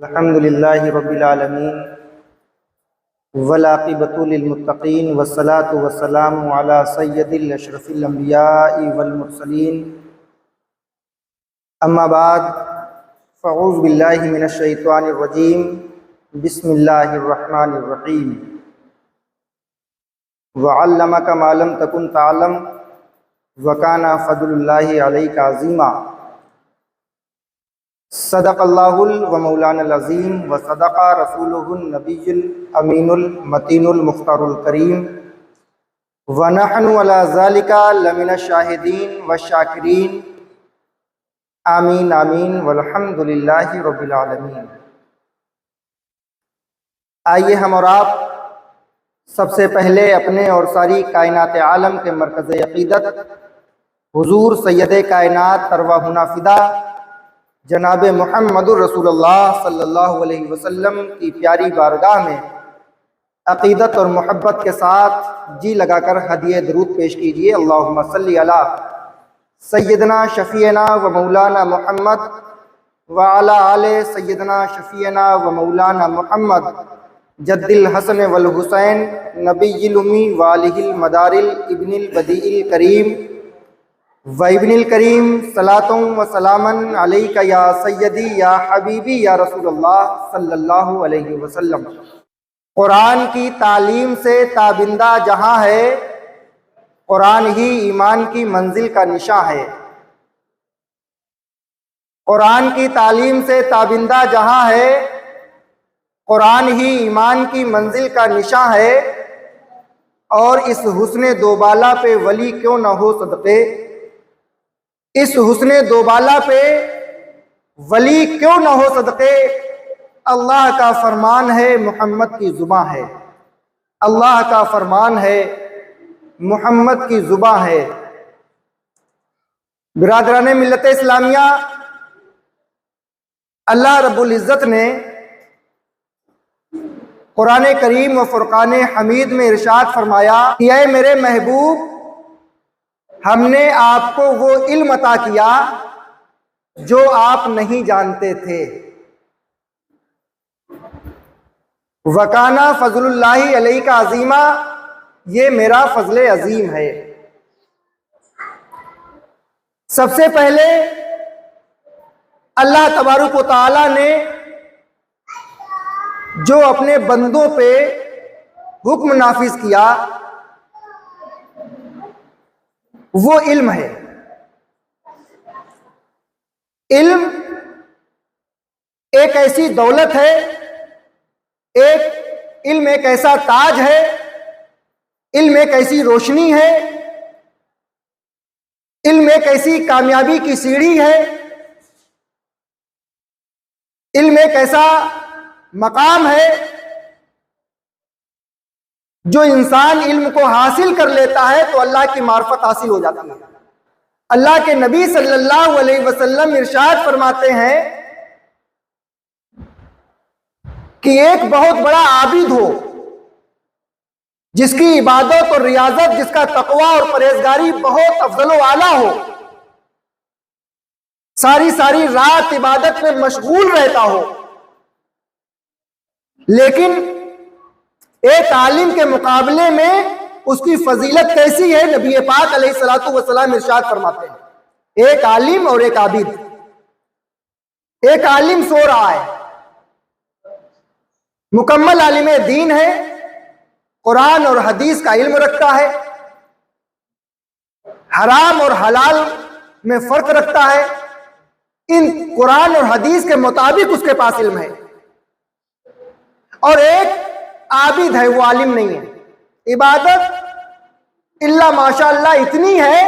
الحمد للہ رب العالمین والعاقبۃ للمتقین والصلاة والسلام علی سید الاشرف الانبیاء والمرسلین اما بعد فاعوذ باللہ من الشیطان الرجیم بسم اللہ الرحمن الرحیم وعلمک ما لم تکن تعلم وکان فضل اللہ علیک عظیما صدق اللہ و مولانا العظیم و صدق رسولہ النبی الامین المتین المختار الکریم ونحن علی ذالک لمن الشاہدین والشاکرین آمین آمین والحمد للہ رب العالمین۔ آئیے ہم اور آپ سب سے پہلے اپنے اور ساری کائنات عالم کے مرکز عقیدت حضور سید کائنات ارواحنا فدا جناب محمد الرسول اللہ صلی اللہ علیہ وسلم کی پیاری بارگاہ میں عقیدت اور محبت کے ساتھ جی لگا کر ہدیہ درود پیش کیجیے۔ اللہم صلی علی سیدنا شفیعنا و مولانا محمد وعلی آل سیدنا شفیعنا و مولانا محمد جد الحسن والحسین نبی الامی والہ المدار ابن البدیع الکریم و ابن الکریم صلاۃ و سلاما علیک یا سیدی یا حبیبی یا رسول اللہ صلی اللہ علیہ وسلم۔ قرآن کی تعلیم سے تابندہ جہاں ہے، قرآن ہی ایمان کی منزل کا نشاں ہے۔ قرآن کی تعلیم سے تابندہ جہاں ہے، قرآن ہی ایمان کی منزل کا نشاں ہے، اور اس حسن دوبالا پہ ولی کیوں نہ ہو صدقے، اس حسن دوبالا پہ ولی کیوں نہ ہو صدقے۔ اللہ کا فرمان ہے محمد کی زباں ہے، اللہ کا فرمان ہے محمد کی زباں ہے۔ برادران ملت اسلامیہ، اللہ رب العزت نے قرآن کریم و فرقان حمید میں ارشاد فرمایا کہ اے میرے محبوب، ہم نے آپ کو وہ علم عطا کیا جو آپ نہیں جانتے تھے۔ وَكَانَ فضل اللہ علیک عظیما، یہ میرا فضل عظیم ہے۔ سب سے پہلے اللہ تبارک و تعالی نے جو اپنے بندوں پہ حکم نافذ کیا وہ علم ہے۔ علم ایک ایسی دولت ہے، علم ایک ایسا تاج ہے، علم ایک ایسی روشنی ہے، علم ایک ایسی کامیابی کی سیڑھی ہے، علم ایک ایسا مقام ہے جو انسان علم کو حاصل کر لیتا ہے تو اللہ کی معرفت حاصل ہو جاتی ہے۔ اللہ کے نبی صلی اللہ علیہ وسلم ارشاد فرماتے ہیں کہ ایک بہت بڑا عابد ہو جس کی عبادت اور ریاضت، جس کا تقوی اور پرہیزگاری بہت افضل و اعلیٰ ہو، ساری رات عبادت میں مشغول رہتا ہو، لیکن ایک عالم کے مقابلے میں اس کی فضیلت کیسی ہے، نبی پاک علیہ الصلوۃ والسلام ارشاد فرماتے ہیں ایک عالم اور ایک عابد۔ ایک عالم سو رہا ہے، مکمل عالم دین ہے، قرآن اور حدیث کا علم رکھتا ہے، حرام اور حلال میں فرق رکھتا ہے، ان قرآن اور حدیث کے مطابق اس کے پاس علم ہے۔ اور ایک عابد ہے، وہ عالم نہیں ہے، عبادت الا ماشاء اللہ اتنی ہے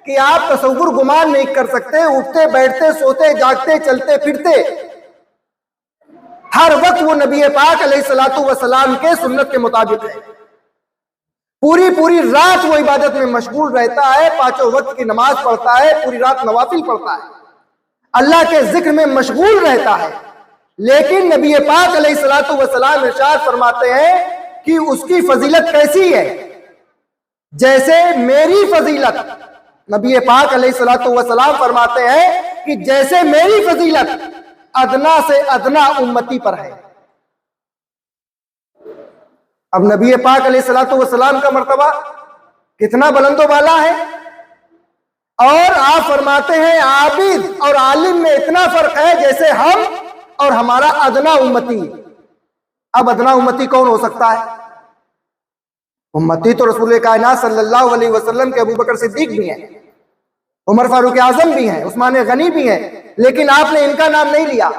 کہ آپ تصور گمان نہیں کر سکتے، اٹھتے بیٹھتے سوتے جاگتے چلتے پھرتے ہر وقت وہ نبی پاک علیہ الصلوۃ والسلام کے سنت کے مطابق ہے۔ پوری رات وہ عبادت میں مشغول رہتا ہے، پانچوں وقت کی نماز پڑھتا ہے، پوری رات نوافل پڑھتا ہے، اللہ کے ذکر میں مشغول رہتا ہے، لیکن نبی پاک علیہ الصلوۃ والسلام ارشاد فرماتے ہیں کہ اس کی فضیلت کیسی ہے، جیسے میری فضیلت۔ نبی پاک علیہ الصلوۃ والسلام فرماتے ہیں کہ جیسے میری فضیلت ادنا سے ادنا امتی پر ہے۔ اب نبی پاک علیہ الصلوۃ والسلام کا مرتبہ کتنا بلند و بالا ہے، اور آپ فرماتے ہیں عابد اور عالم میں اتنا فرق ہے جیسے ہم اور ہمارا ادنا امتی۔ اب ادنا امتی کون ہو سکتا ہے؟ امتی تو رسول کائنات صلی اللہ علیہ وسلم کے ابو بکر صدیق بھی ہیں، عمر فاروق اعظم بھی ہیں، عثمان غنی بھی ہیں، لیکن آپ نے ان کا نام نہیں لیا،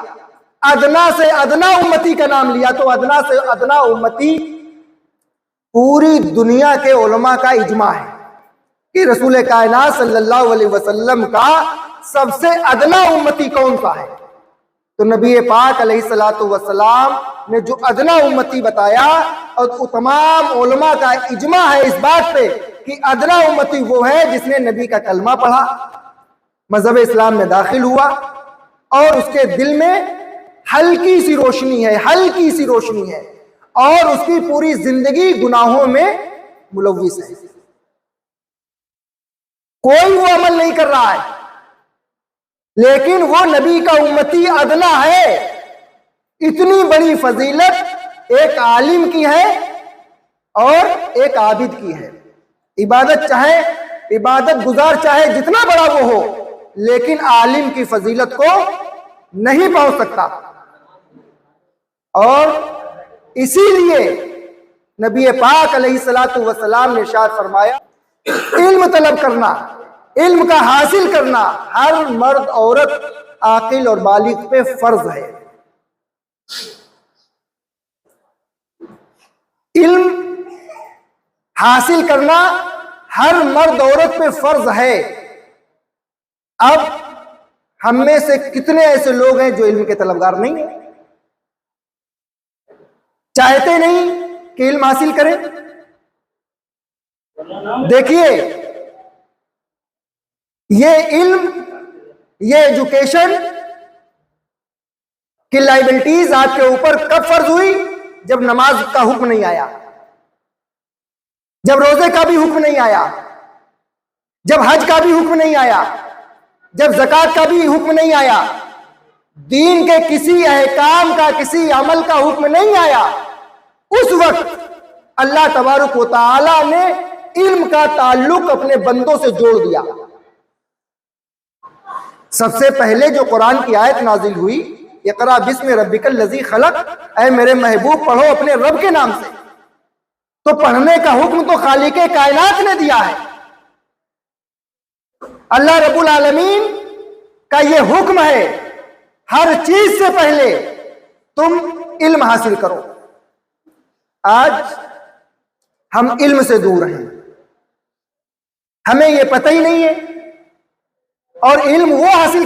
ادنا سے ادنا امتی کا نام لیا۔ تو ادنا سے ادنا امتی پوری دنیا کے علماء کا اجماع ہے کہ رسول کائنات صلی اللہ علیہ وسلم کا سب سے ادنا امتی کون سا ہے؟ تو نبی پاک علیہ الصلوۃ والسلام نے جو ادنا امتی بتایا، اور تمام علماء کا اجماع ہے اس بات پہ کہ ادنا امتی وہ ہے جس نے نبی کا کلمہ پڑھا، مذہب اسلام میں داخل ہوا، اور اس کے دل میں ہلکی سی روشنی ہے، ہلکی سی روشنی ہے، اور اس کی پوری زندگی گناہوں میں ملوث ہے، کوئی وہ عمل نہیں کر رہا ہے، لیکن وہ نبی کا امتی ادنا ہے۔ اتنی بڑی فضیلت ایک عالم کی ہے اور ایک عابد کی ہے۔ عبادت گزار چاہے جتنا بڑا وہ ہو، لیکن عالم کی فضیلت کو نہیں پہنچ سکتا۔ اور اسی لیے نبی پاک علیہ الصلوۃ والسلام نے ارشاد فرمایا، علم طلب کرنا، علم کا حاصل کرنا ہر مرد عورت عاقل اور بالغ پہ فرض ہے۔ علم حاصل کرنا ہر مرد عورت پہ فرض ہے۔ اب ہم میں سے کتنے ایسے لوگ ہیں جو علم کے طلبگار نہیں ہیں، چاہتے نہیں کہ علم حاصل کریں؟ دیکھیے، یہ علم، یہ ایجوکیشن کی لائبلٹیز آپ کے اوپر کب فرض ہوئی؟ جب نماز کا حکم نہیں آیا، جب روزے کا بھی حکم نہیں آیا، جب حج کا بھی حکم نہیں آیا، جب زکوٰۃ کا بھی حکم نہیں آیا، دین کے کسی احکام کا، کسی عمل کا حکم نہیں آیا، اس وقت اللہ تبارک و تعالی نے علم کا تعلق اپنے بندوں سے جوڑ دیا۔ سب سے پہلے جو قرآن کی آیت نازل ہوئی، اقرأ بسم ربک الذی خلق، اے میرے محبوب پڑھو اپنے رب کے نام سے، تو پڑھنے کا حکم تو خالق کائنات نے دیا ہے۔ اللہ رب العالمین کا یہ حکم ہے، ہر چیز سے پہلے تم علم حاصل کرو۔ آج ہم علم سے دور ہیں، ہمیں یہ پتہ ہی نہیں ہے، اور علم وہ حاصل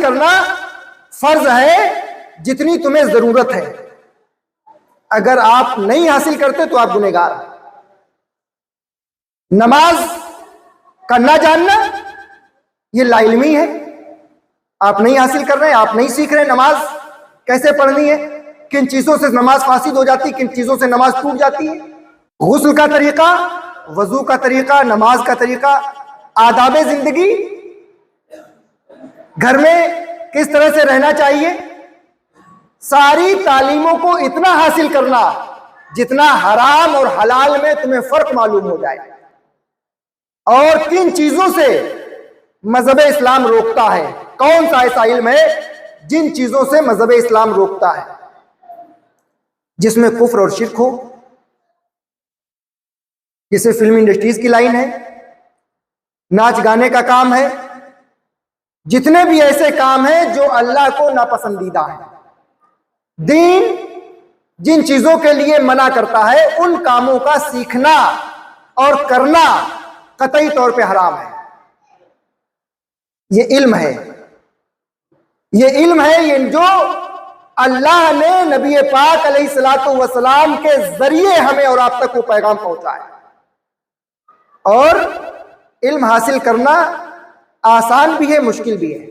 کرنا فرض ہے جتنی تمہیں ضرورت ہے۔ اگر آپ نہیں حاصل کرتے تو آپ گنہگار ہیں۔ نماز کا نہ جاننا یہ لا علمی ہے، آپ نہیں حاصل کر رہے، آپ نہیں سیکھ رہے نماز کیسے پڑھنی ہے، کن چیزوں سے نماز فاسد ہو جاتی، کن چیزوں سے نماز ٹوٹ جاتی ہے، غسل کا طریقہ، وضو کا طریقہ، نماز کا طریقہ، آداب زندگی، گھر میں کس طرح سے رہنا چاہیے، ساری تعلیموں کو اتنا حاصل کرنا جتنا حرام اور حلال میں تمہیں فرق معلوم ہو جائے، اور کن چیزوں سے مذہب اسلام روکتا ہے، کون سا ایسا علم ہے جن چیزوں سے مذہب اسلام روکتا ہے، جس میں کفر اور شرک ہو، جسے فلم انڈسٹریز کی لائن ہے، ناچ گانے کا کام ہے، جتنے بھی ایسے کام ہیں جو اللہ کو ناپسندیدہ ہیں۔ دین جن چیزوں کے لیے منع کرتا ہے ان کاموں کا سیکھنا اور کرنا قطعی طور پہ حرام ہے۔ یہ علم ہے، یہ جو اللہ نے نبی پاک علیہ الصلوۃ والسلام کے ذریعے ہمیں اور آپ تک وہ پیغام پہنچا ہے۔ اور علم حاصل کرنا آسان بھی ہے، مشکل بھی ہے۔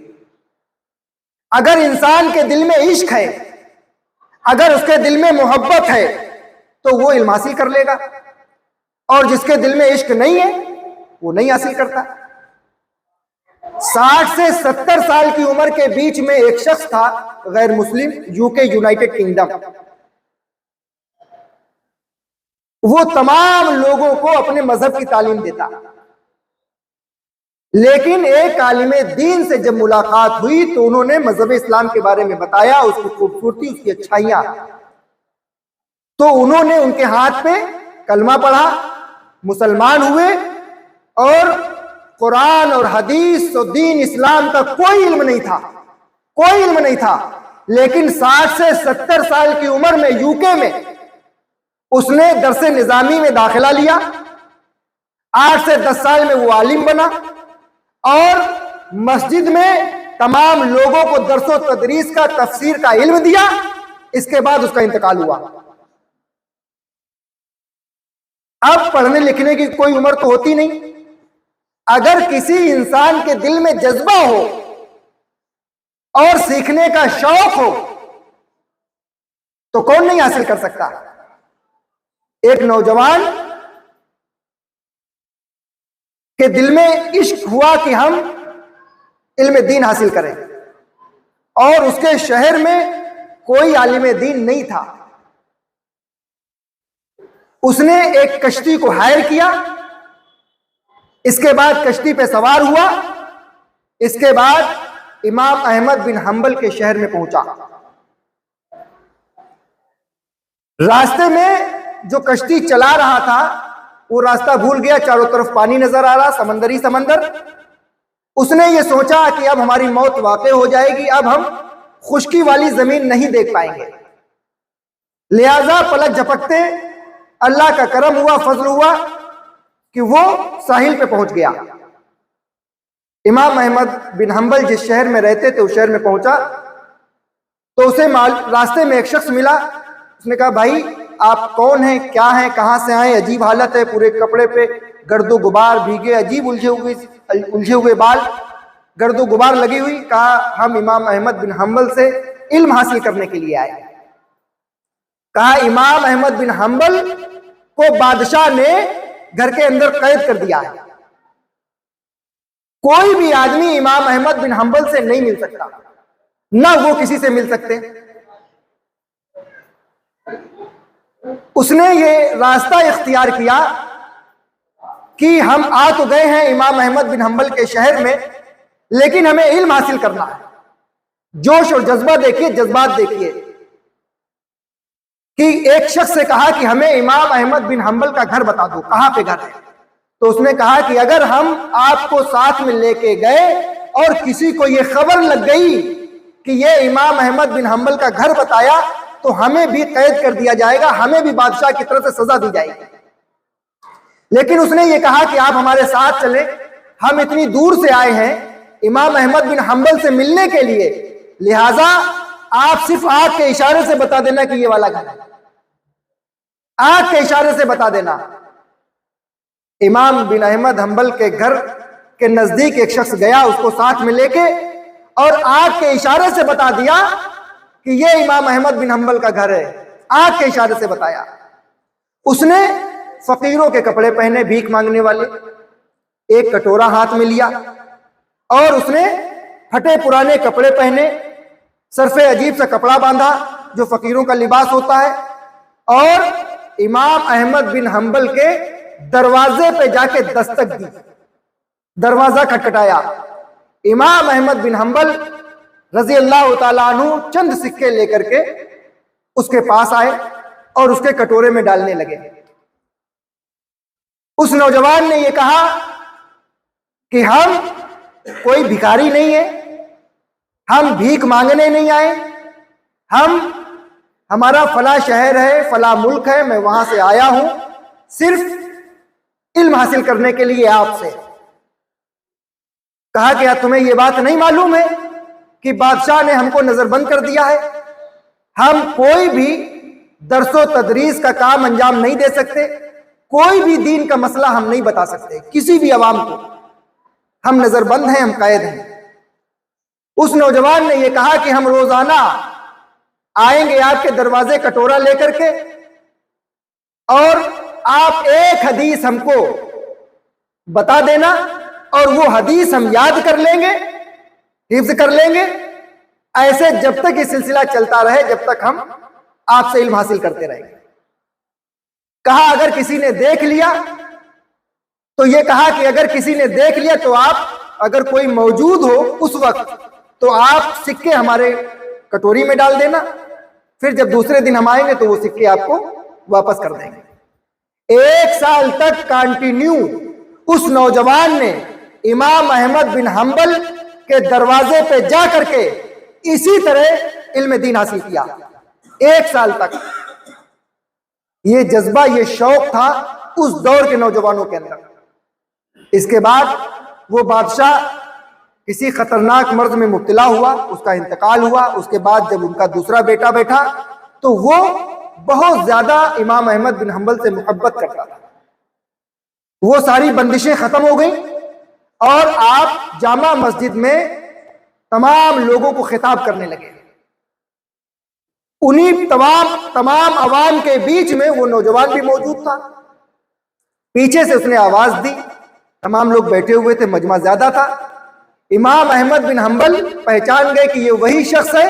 اگر انسان کے دل میں عشق ہے، اگر اس کے دل میں محبت ہے تو وہ علم حاصل کر لے گا، اور جس کے دل میں عشق نہیں ہے وہ نہیں حاصل کرتا۔ 60 سے 70 سال کی عمر کے بیچ میں ایک شخص تھا غیر مسلم، یونائٹڈ کنگڈم، وہ تمام لوگوں کو اپنے مذہب کی تعلیم دیتا، لیکن ایک عالم دین سے جب ملاقات ہوئی تو انہوں نے مذہب اسلام کے بارے میں بتایا، اس کی خوبصورتی، اس کی اچھائیاں، تو انہوں نے ان کے ہاتھ پہ کلمہ پڑھا، مسلمان ہوئے، اور قرآن اور حدیث اور دین اسلام کا کوئی علم نہیں تھا، لیکن 60 سے 70 سال کی عمر میں UK میں اس نے درس نظامی میں داخلہ لیا، 8 سے 10 سال میں وہ عالم بنا، اور مسجد میں تمام لوگوں کو درس و تدریس کا، تفسیر کا علم دیا۔ اس کے بعد اس کا انتقال ہوا۔ اب پڑھنے لکھنے کی کوئی عمر تو ہوتی نہیں، اگر کسی انسان کے دل میں جذبہ ہو اور سیکھنے کا شوق ہو تو کون نہیں حاصل کر سکتا۔ ایک نوجوان کے دل میں عشق ہوا کہ ہم علم دین حاصل کریں، اور اس کے شہر میں کوئی عالم دین نہیں تھا، اس نے ایک کشتی کو ہائر کیا، اس کے بعد کشتی پہ سوار ہوا، اس کے بعد امام احمد بن حنبل کے شہر میں پہنچا۔ راستے میں جو کشتی چلا رہا تھا وہ راستہ بھول گیا، چاروں طرف پانی نظر آ رہا، سمندر۔ اس نے یہ سوچا کہ اب ہماری موت واقع ہو جائے گی، اب ہم خشکی والی زمین نہیں دیکھ پائیں گے، لہذا پلک جھپکتے اللہ کا کرم ہوا، فضل ہوا کہ وہ ساحل پہ پہنچ گیا۔ امام احمد بن حنبل جس شہر میں رہتے تھے اس شہر میں پہنچا تو اسے راستے میں ایک شخص ملا، اس نے کہا بھائی آپ کون ہیں، کیا ہیں، کہاں سے آئے، عجیب حالت ہے، پورے کپڑے پہ گرد و غبار بھیگے، عجیب الجھے ہوئے بال، گرد و غبار لگی ہوئی۔ کہا ہم امام احمد بن حنبل سے علم حاصل کرنے کے لیے آئے۔ کہا امام احمد بن حنبل کو بادشاہ نے گھر کے اندر قید کر دیا ہے، کوئی بھی آدمی امام احمد بن حنبل سے نہیں مل سکتا، نہ وہ کسی سے مل سکتے۔ اس نے یہ راستہ اختیار کیا کہ ہم آ تو گئے ہیں امام احمد بن حنبل کے شہر میں، لیکن ہمیں علم حاصل کرنا ہے۔ جوش اور جذبہ دیکھیے، جذبات دیکھیے کہ ایک شخص سے کہا کہ ہمیں امام احمد بن حنبل کا گھر بتا دو، کہاں پہ گھر ہے؟ تو اس نے کہا کہ اگر ہم آپ کو ساتھ میں لے کے گئے اور کسی کو یہ خبر لگ گئی کہ یہ امام احمد بن حنبل کا گھر بتایا تو ہمیں بھی قید کر دیا جائے گا، ہمیں بھی بادشاہ کی طرف سے سزا دی جائے گی۔ لیکن اس نے یہ کہا کہ آپ ہمارے ساتھ چلیں، ہم اتنی دور سے آئے ہیں امام احمد بن حنبل سے ملنے کے لیے، لہٰذا آپ صرف آنکھ کے اشارے سے بتا دینا کہ یہ والا گھر ہے، آنکھ کے اشارے سے بتا دینا۔ امام بن احمد حنبل کے گھر کے نزدیک ایک شخص گیا، اس کو ساتھ میں لے کے اور آنکھ کے اشارے سے بتا دیا کہ یہ امام احمد بن حنبل کا گھر ہے، آنکھ کے اشارے سے بتایا۔ اس نے فقیروں کے کپڑے پہنے، بھیک مانگنے والے، ایک کٹورا ہاتھ میں لیا اور اس نے پھٹے پرانے کپڑے پہنے، سر پہ عجیب سا کپڑا باندھا جو فقیروں کا لباس ہوتا ہے، اور امام احمد بن حنبل کے دروازے پہ جا کے دستک دی، دروازہ کھٹکھٹایا۔ امام احمد بن حنبل رضی اللہ تعالیٰ عنہ چند سکے لے کر کے اس کے پاس آئے اور اس کے کٹورے میں ڈالنے لگے۔ اس نوجوان نے یہ کہا کہ ہم کوئی بھکاری نہیں ہے، ہم بھیک مانگنے نہیں آئے، ہمارا فلاں شہر ہے، فلاں ملک ہے، میں وہاں سے آیا ہوں صرف علم حاصل کرنے کے لیے آپ سے۔ کہا کہ تمہیں یہ بات نہیں معلوم ہے کہ بادشاہ نے ہم کو نظر بند کر دیا ہے، ہم کوئی بھی درس و تدریس کا کام انجام نہیں دے سکتے، کوئی بھی دین کا مسئلہ ہم نہیں بتا سکتے کسی بھی عوام کو، ہم نظر بند ہیں، ہم قید ہیں۔ اس نوجوان نے یہ کہا کہ ہم روزانہ آئیں گے آپ کے دروازے کٹورا لے کر کے، اور آپ ایک حدیث ہم کو بتا دینا اور وہ حدیث ہم یاد کر لیں گے، حفظ کر لیں گے، ایسے جب تک یہ سلسلہ چلتا رہے، جب تک ہم آپ سے علم حاصل کرتے رہیں گے۔ کہا اگر کسی نے دیکھ لیا تو یہ کہا کہ اگر کسی نے دیکھ لیا تو آپ اگر کوئی موجود ہو اس وقت تو آپ سکے ہمارے کٹوری میں ڈال دینا، پھر جب دوسرے دن ہم آئیں گے تو وہ سکے آپ کو واپس کر دیں گے۔ 1 سال تک کانٹینیو اس نوجوان نے امام احمد بن حنبل کے دروازے پہ جا کر کے اسی طرح علم دین حاصل کیا، 1 سال تک۔ یہ جذبہ، یہ شوق تھا اس دور کے نوجوانوں کے اندر۔ اس کے بعد وہ بادشاہ کسی خطرناک مرض میں مبتلا ہوا، اس کا انتقال ہوا۔ اس کے بعد جب ان کا دوسرا بیٹا بیٹھا تو وہ بہت زیادہ امام احمد بن حنبل سے محبت کرتا تھا۔ وہ ساری بندشیں ختم ہو گئیں اور آپ جامع مسجد میں تمام لوگوں کو خطاب کرنے لگے۔ انہی تمام عوام کے بیچ میں وہ نوجوان بھی موجود تھا۔ پیچھے سے اس نے آواز دی، تمام لوگ بیٹھے ہوئے تھے، مجمع زیادہ تھا۔ امام احمد بن حنبل پہچان گئے کہ یہ وہی شخص ہے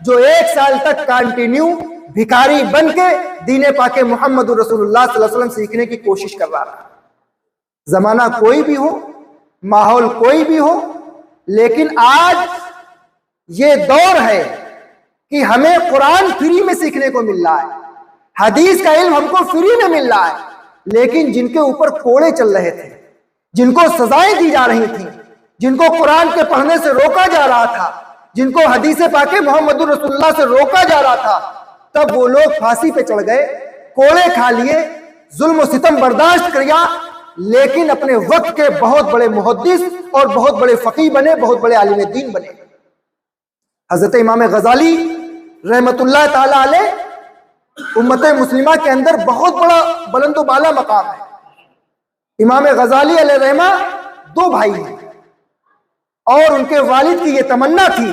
جو 1 سال تک کانٹینیو بھکاری بن کے دین پاک محمد رسول اللہ صلی اللہ علیہ وسلم سیکھنے کی کوشش کر رہا تھا۔ زمانہ کوئی بھی ہو، ماحول کوئی بھی ہو، لیکن آج یہ دور ہے کہ ہمیں قرآن فری میں سیکھنے کو مل رہا ہے، حدیث کا علم ہم کو فری میں مل رہا ہے، لیکن جن کے اوپر کوڑے چل رہے تھے، جن کو سزائیں دی جا رہی تھیں، جن کو قرآن کے پڑھنے سے روکا جا رہا تھا، جن کو حدیث پاک محمد رسول اللہ سے روکا جا رہا تھا، تب وہ لوگ پھانسی پہ چڑھ گئے، کوڑے کھا لیے، ظلم و ستم برداشت کیا، لیکن اپنے وقت کے بہت بڑے محدث اور بہت بڑے فقیہ بنے، بہت بڑے عالم دین بنے۔ حضرت امام غزالی رحمت اللہ تعالی علیہ امت مسلمہ کے اندر بہت بڑا بلند و بالا مقام ہے۔ امام غزالی علیہ رحمہ 2 بھائی ہیں اور ان کے والد کی یہ تمنا تھی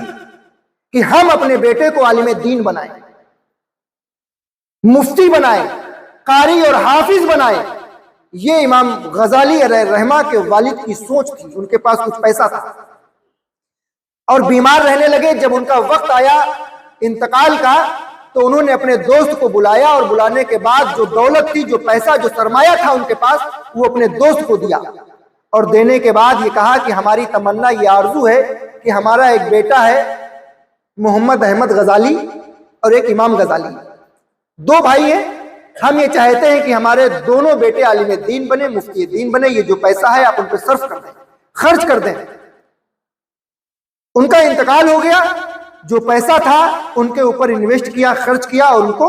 کہ ہم اپنے بیٹے کو عالم دین بنائیں، مفتی بنائیں، قاری اور حافظ بنائیں۔ یہ امام غزالی علیہ رحمہ کے والد کی سوچ تھی۔ ان کے پاس کچھ پیسہ تھا اور بیمار رہنے لگے۔ جب ان کا وقت آیا انتقال کا تو انہوں نے اپنے دوست کو بلایا اور بلانے کے بعد جو دولت تھی، جو پیسہ، جو سرمایہ تھا ان کے پاس، وہ اپنے دوست کو دیا اور دینے کے بعد یہ کہا کہ ہماری تمنا، یہ آرزو ہے کہ ہمارا ایک بیٹا ہے محمد احمد غزالی اور ایک امام غزالی، 2 بھائی ہیں، ہم یہ چاہتے ہیں کہ ہمارے دونوں بیٹے عالم دین بنے، مفتی دین بنے، یہ جو پیسہ ہے آپ ان پہ صرف کر دیں، خرچ کر دیں۔ ان کا انتقال ہو گیا، جو پیسہ تھا ان کے اوپر انویسٹ کیا، خرچ کیا اور ان کو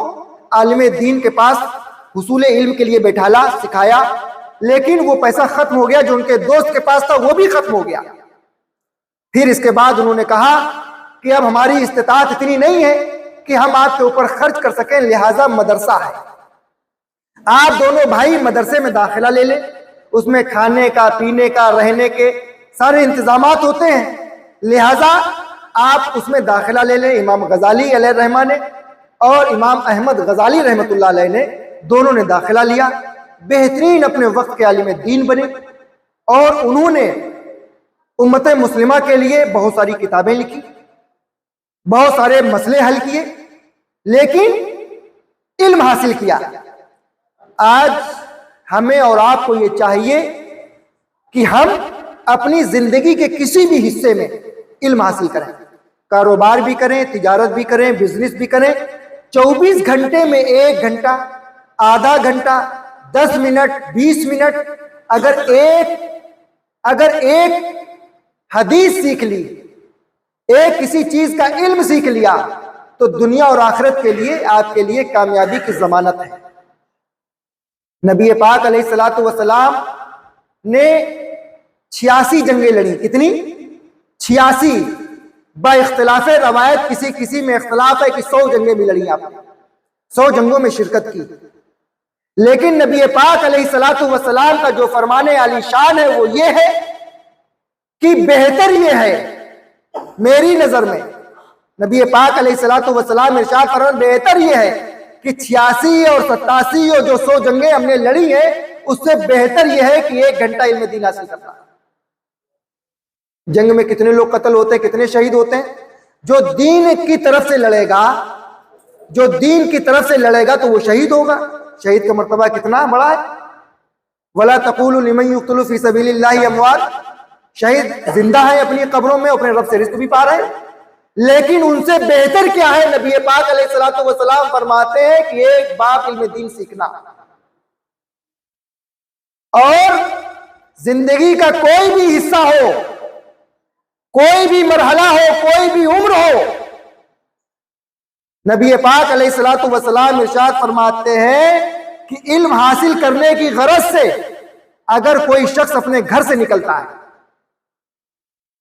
عالم دین کے پاس حصول علم کے لیے بیٹھالا، سکھایا، لیکن وہ پیسہ ختم ہو گیا، جو ان کے دوست کے پاس تھا وہ بھی ختم ہو گیا۔ پھر اس کے بعد انہوں نے کہا کہ اب ہماری استطاعت اتنی نہیں ہے کہ ہم آپ کے اوپر خرچ کر سکیں، لہٰذا مدرسہ ہے، آپ دونوں بھائی مدرسے میں داخلہ لے لیں، اس میں کھانے کا، پینے کا، رہنے کے سارے انتظامات ہوتے ہیں، لہٰذا آپ اس میں داخلہ لے لیں۔ امام غزالی علیہ رحمہ نے اور امام احمد غزالی رحمت اللہ علیہ نے دونوں نے داخلہ لیا، بہترین اپنے وقت کے عالم دین بنے اور انہوں نے امت مسلمہ کے لیے بہت ساری کتابیں لکھی، بہت سارے مسئلے حل کیے، لیکن علم حاصل کیا۔ آج ہمیں اور آپ کو یہ چاہیے کہ ہم اپنی زندگی کے کسی بھی حصے میں علم حاصل کریں، کاروبار بھی کریں، تجارت بھی کریں، بزنس بھی کریں، 24 گھنٹے میں 1 گھنٹہ، آدھا گھنٹہ، 10 منٹ، 20 منٹ، اگر ایک حدیث سیکھ لی، ایک کسی چیز کا علم سیکھ لیا تو دنیا اور آخرت کے لیے آپ کے لیے کامیابی کی ضمانت ہے۔ نبی پاک علیہ الصلوۃ والسلام نے 86 جنگیں لڑی، کتنی؟ 86، با اختلاف روایت، کسی میں اختلاف ہے کہ 100 جنگیں بھی لڑی آپ نے، 100 جنگوں میں شرکت کی، لیکن نبی پاک علیہ الصلوۃ والسلام کا جو فرمان عالی شان ہے وہ یہ ہے کہ بہتر یہ ہے میری نظر میں، نبی پاک علیہ الصلوۃ والسلام ارشاد فرمان، بہتر یہ ہے کہ 86 اور 87 اور جو 100 جنگیں ہم نے لڑی ہیں اس سے بہتر یہ ہے کہ 1 گھنٹہ علم دین حاصل کرنا۔ جنگ میں کتنے لوگ قتل ہوتے ہیں، کتنے شہید ہوتے ہیں؟ جو دین کی طرف سے لڑے گا، جو دین کی طرف سے لڑے گا تو وہ شہید ہوگا۔ شہید کا مرتبہ کتنا بڑا ہے۔ وَلَا تَقُولُوا لِمَن يُقْتَلُ فِي سَبِيلِ اللَّهِ أَمْوَاتٌ، شہید زندہ ہیں اپنی قبروں میں، اپنے رب سے رزق بھی پا رہے ہیں، لیکن ان سے بہتر کیا ہے؟ نبی پاک علیہ الصلوۃ والسلام فرماتے ہیں کہ ایک باپ علم دین سیکھنا، اور زندگی کا کوئی بھی حصہ ہو، کوئی بھی مرحلہ ہو، کوئی بھی عمر ہو، نبی پاک علیہ الصلوۃ والسلام ارشاد فرماتے ہیں کہ علم حاصل کرنے کی غرض سے اگر کوئی شخص اپنے گھر سے نکلتا ہے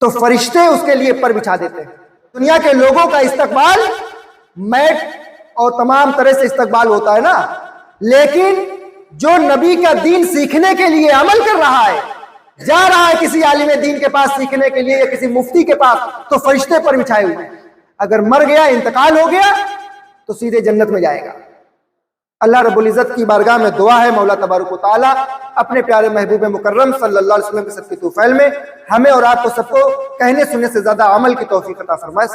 تو فرشتے اس کے لیے پر بچھا دیتے ہیں۔ دنیا کے لوگوں کا استقبال میٹ اور تمام طرح سے استقبال ہوتا ہے نا، لیکن جو نبی کا دین سیکھنے کے لیے عمل کر رہا ہے، جا رہا ہے کسی عالم دین کے پاس سیکھنے کے لیے یا کسی مفتی کے پاس، تو فرشتے پر بچھائے ہوئے ہیں۔ اگر مر گیا، انتقال ہو گیا تو سیدھے جنت میں جائے گا۔ اللہ رب العزت کی بارگاہ میں دعا ہے مولا تبارک و تعالی اپنے پیارے محبوب مکرم صلی اللہ علیہ وسلم کے صدقے طوفیل میں ہمیں اور آپ کو سب کو کہنے سننے سے زیادہ عمل کی توفیق عطا فرمائے۔